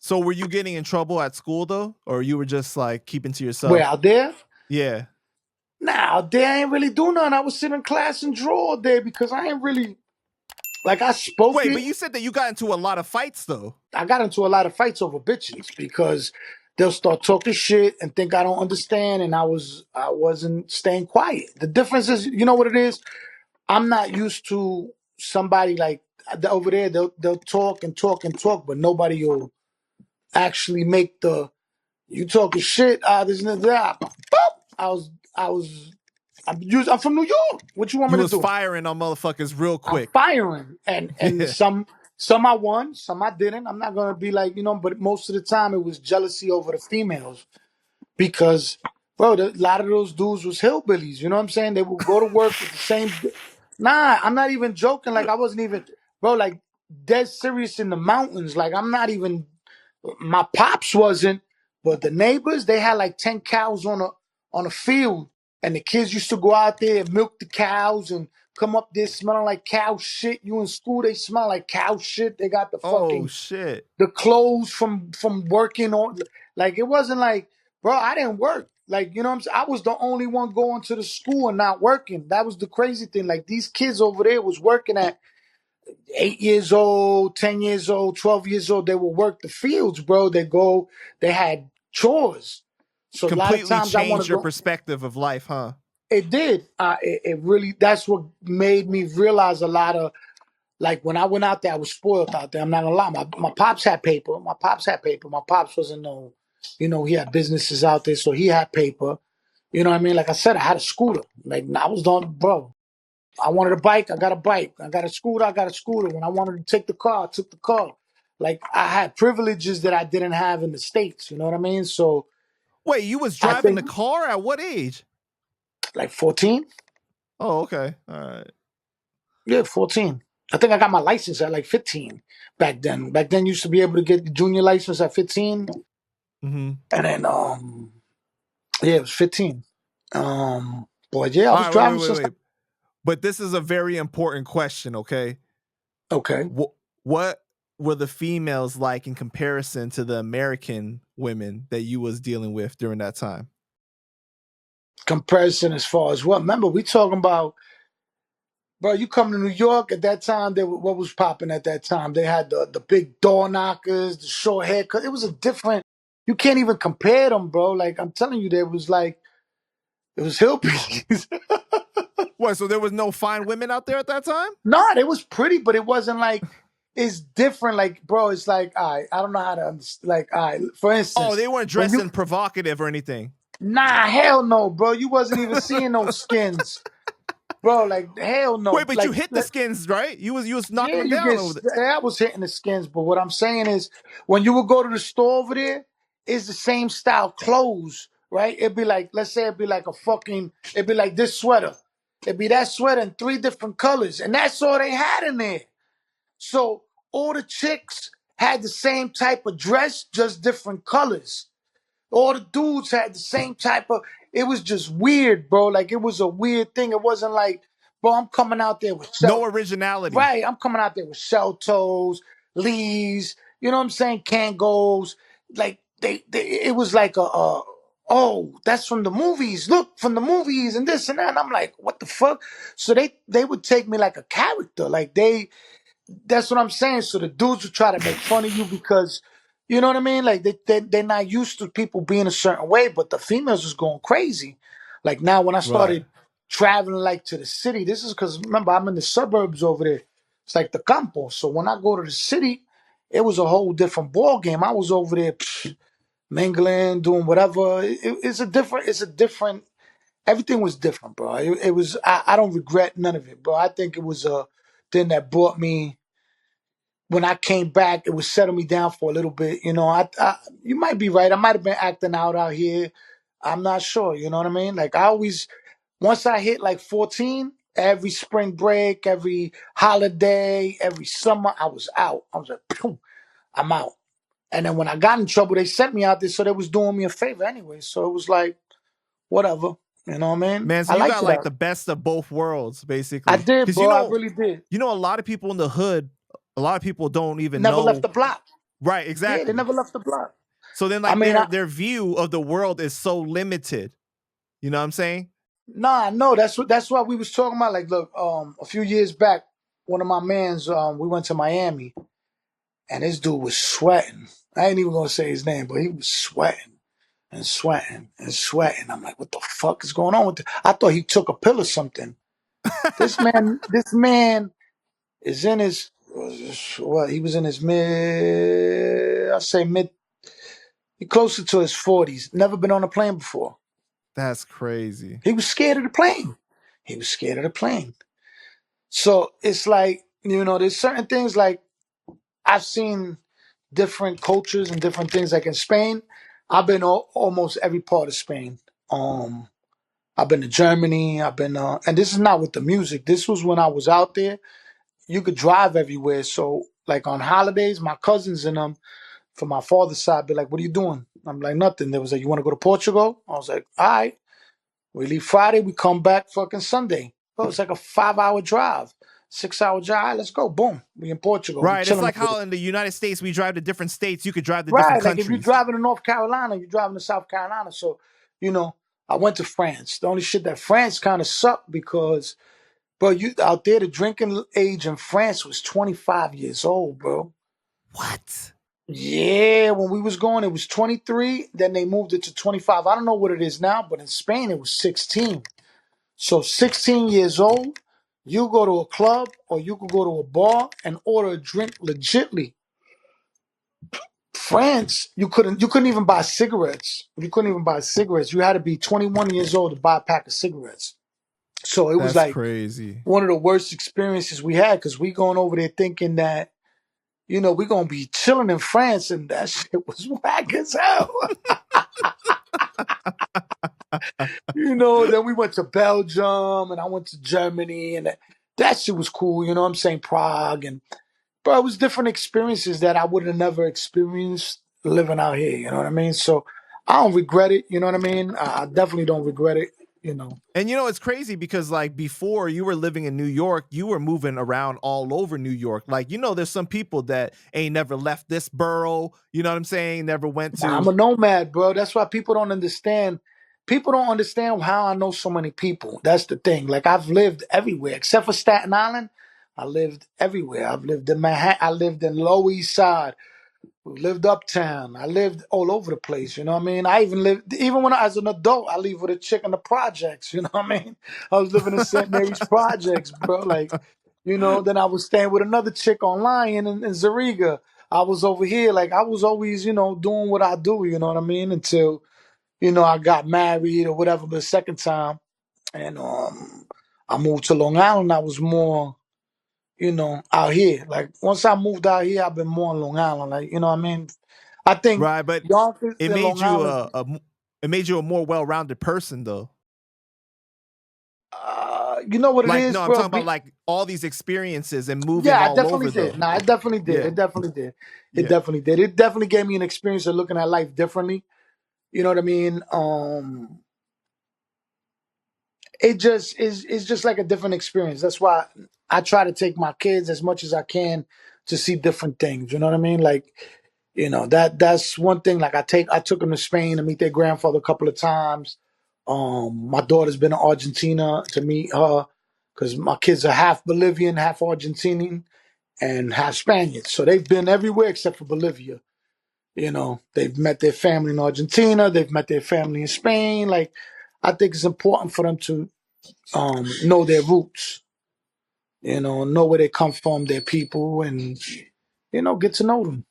So were you getting in trouble at school though, or you were just like keeping to yourself? Where, out there? Yeah. Nah, out there I ain't really do nothing. I was sitting in class and draw all day because I ain't really, like, I spoke Wait, it. but you said that you got into a lot of fights though. I got into a lot of fights over bitches because they'll start talking shit and think I don't understand, and I wasn't staying quiet. The difference is, you know what it is? I'm not used to somebody like over there. They'll talk and talk and talk, but nobody will actually make the you talking shit. This and that. Boop. I'm from New York. What you want You me to was do? firing on motherfuckers real I'm quick. firing, and Yeah. some I won, some I didn't. I'm not gonna be like, but most of the time it was jealousy over the females because, bro, a lot of those dudes was hillbillies. You know what I'm saying? They would go to work with the same. Nah, I'm not even joking. Like I wasn't even, bro. Like dead serious in the mountains. Like I'm not even. My pops wasn't, but the neighbors, they had like 10 cows on a field, and the kids used to go out there and milk the cows and come up there smelling like cow shit. You in school, they smell like cow shit. They got the Oh fucking shit. the clothes from working on. Like it wasn't like, bro, I didn't work. Like, you know what I'm saying? I was the only one going to the school and not working. That was the crazy thing. Like these kids over there was working at 8 years old, 10 years old, 12 years old. They would work the fields, bro. They had chores. So a lot of Completely times I want changed to your go. perspective of life, huh? It did. It really, that's what made me realize a lot of, like when I went out there, I was spoiled out there. I'm not gonna lie. My pops had paper. My pops had paper. My pops wasn't no, he had businesses out there, so he had paper. You know what I mean? Like I said, I had a scooter. Like I was done, bro. I wanted a bike, I got a bike. I got a scooter, I got a scooter. When I wanted to take the car, I took the car. Like I had privileges that I didn't have in the States. You know what I mean? So Wait, you was I driving the think car at what age? like 14. Oh, okay. All right. Yeah, 14. I think I got my license at like 15 back then. Back then, you used to be able to get the junior license at 15. Mm-hmm. And then, yeah, it was 15. But yeah, I All was right, driving since. wait. But this is a very important question, okay? Okay. What were the females like in comparison to the American women that you was dealing with during that time? Comparison as far as what? Remember, we talking about, bro, you come to New York at that time, what was popping at that time? They had the big door knockers, the short haircut. It was a different, you can't even compare them, bro. Like, I'm telling you, there was like, it was hillbillies. What? So there was no fine women out there at that time? Nah, it was pretty, but it wasn't like, it's different. Like, bro, it's like, all right, I don't know how to understand. Like, all right, for Oh, instance, they weren't when you, dressing provocative or anything. nah, hell no, bro. You wasn't even seeing those skins. Bro, like, hell no. Wait, but you Like, hit the skins, right? You was knocking yeah, them down over there. I was hitting the skins, but what I'm saying is when you would go to the store over there, it's the same style clothes, right? It'd be like, let's say it'd be like this sweater. It'd be that sweater in 3 different colors, and that's all they had in there. So all the chicks had the same type of dress, just different colors. All the dudes had the same type of. It was just weird, bro. Like it was a weird thing. It wasn't like, bro, I'm coming out there with No originality. right. I'm coming out there with shell toes, Lees. You know what I'm saying? Kangos. Like it was like oh, that's from the movies. Look, from the movies and this and that. And I'm like, what the fuck? So they would take me like a character. Like that's what I'm saying. So the dudes would try to make fun of you because, you know what I mean? Like they're not used to people being a certain way, but the females was going crazy. Like now when I Right. started traveling like to the city, this is because remember I'm in the suburbs over there. It's like the campo. So when I go to the city, it was a whole different ball game. I was over there mingling, doing whatever. It's a different. Everything was different, bro. It was. I don't regret none of it, bro. I think it was a thing that brought me when I came back, it would settle me down for a little bit. You know, you might be right. I might have been acting out here. I'm not sure. You know what I mean? Like I always, once I hit like 14, every spring break, every holiday, every summer, I was out. I was like, "Phew, I'm out." And then when I got in trouble, they sent me out there, so they was doing me a favor anyway. So it was like, whatever. You know what I mean? Man, so I you liked got it like out. the best of both worlds, I basically. did, Because bro. I really did. a lot of people in the hood, a lot of people don't even Never left know. the block. Right, Yeah, they exactly. never left the block. So then I like mean, their view of the world is so limited. You know what I'm saying? nah, no, that's what we was talking about. Like, look, a few years back, one of my mans, we went to Miami, and this dude was sweating. I ain't even gonna say his name, but he was sweating and sweating and sweating. I'm like, what the fuck is going on with this? I thought he took a pill or something. This man is in his what? He was in his mid, I say mid, he closer to his 40s. Never been on a plane before. That's crazy. He was scared of the plane. He was scared of the plane. So it's like, there's certain things like I've seen different cultures and different things. Like in Spain, I've been almost every part of Spain. Um, I've been to Germany. I've been, and this is not with the music. This was when I was out there. You could drive everywhere. So like on holidays, my cousins and them from my father's side be like, "What are you doing?" I'm like, "Nothing." They was like, "You want to go to Portugal?" I was like, "All right." We leave Friday, we come back fucking Sunday. Oh, it's like a 5 hour drive, 6 hour drive. All right, let's go. Boom. We in Portugal. We Right. It's chilling like over there. how in the United States we drive to different states, you could drive to different Right. Like if you're countries. driving to North Carolina, you're driving to South Carolina. So, you know, I went to France. The only shit that France kind of sucked because, bro, you out there, the drinking age in France was 25 years old, bro. What? Yeah, when we was going, it was 23. Then they moved it to 25. I don't know what it is now, but in Spain, it was 16. So 16 years old, you go to a club or you could go to a bar and order a drink legitly. France, you couldn't even buy cigarettes. You couldn't even buy cigarettes. You had to be 21 years old to buy a pack of cigarettes. So it was That's like crazy. one of the worst experiences we had because we going over there thinking that, we're gonna be chilling in France and that shit was whack as hell. Then we went to Belgium and I went to Germany and that shit was cool, I'm saying Prague and but it was different experiences that I would have never experienced living out here, you know what I mean? So I don't regret it, you know what I mean? I definitely don't regret it, you know. And it's crazy because like before you were living in New York, you were moving around all over New York. Like, there's some people that ain't never left this borough, you know what I'm saying? Never went Nah, I'm to. a nomad, bro. That's why people don't understand. People don't understand how I know so many people. That's the thing. Like I've lived everywhere except for Staten Island. I lived everywhere. I've lived in Manhattan. I lived in Lower East Side. We lived uptown. I lived all over the place. You know what I mean? I even lived, even when as an adult, I lived with a chick in the projects. You know what I mean? I was living in St. Mary's projects, bro. Like, then I was staying with another chick online in Zariga. I was over here. Like, I was always, doing what I do. You know what I mean? Until, I got married or whatever the second time. And I moved to Long Island. I was more out here. Like once I moved out here, I've been more on Long Island. Like, you know what I mean? I think Right, but Yonkers it and made Long you Island, it made you a more well-rounded person though. you know what it Like, is, no, I'm bro? talking about like all these experiences and moving Yeah, I all definitely over did. though. Nah, it definitely did. Yeah. It definitely did. It Yeah. definitely did. It definitely gave me an experience of looking at life differently. You know what I mean? It just is it's just like a different experience. That's why I try to take my kids as much as I can to see different things. You know what I mean? Like, that's one thing. Like I took them to Spain to meet their grandfather a couple of times. My daughter's been to Argentina to meet her because my kids are half Bolivian, half Argentinian, and half Spaniard. So they've been everywhere except for Bolivia. They've met their family in Argentina. They've met their family in Spain. Like, I think it's important for them to know their roots, know where they come from, their people, and get to know them.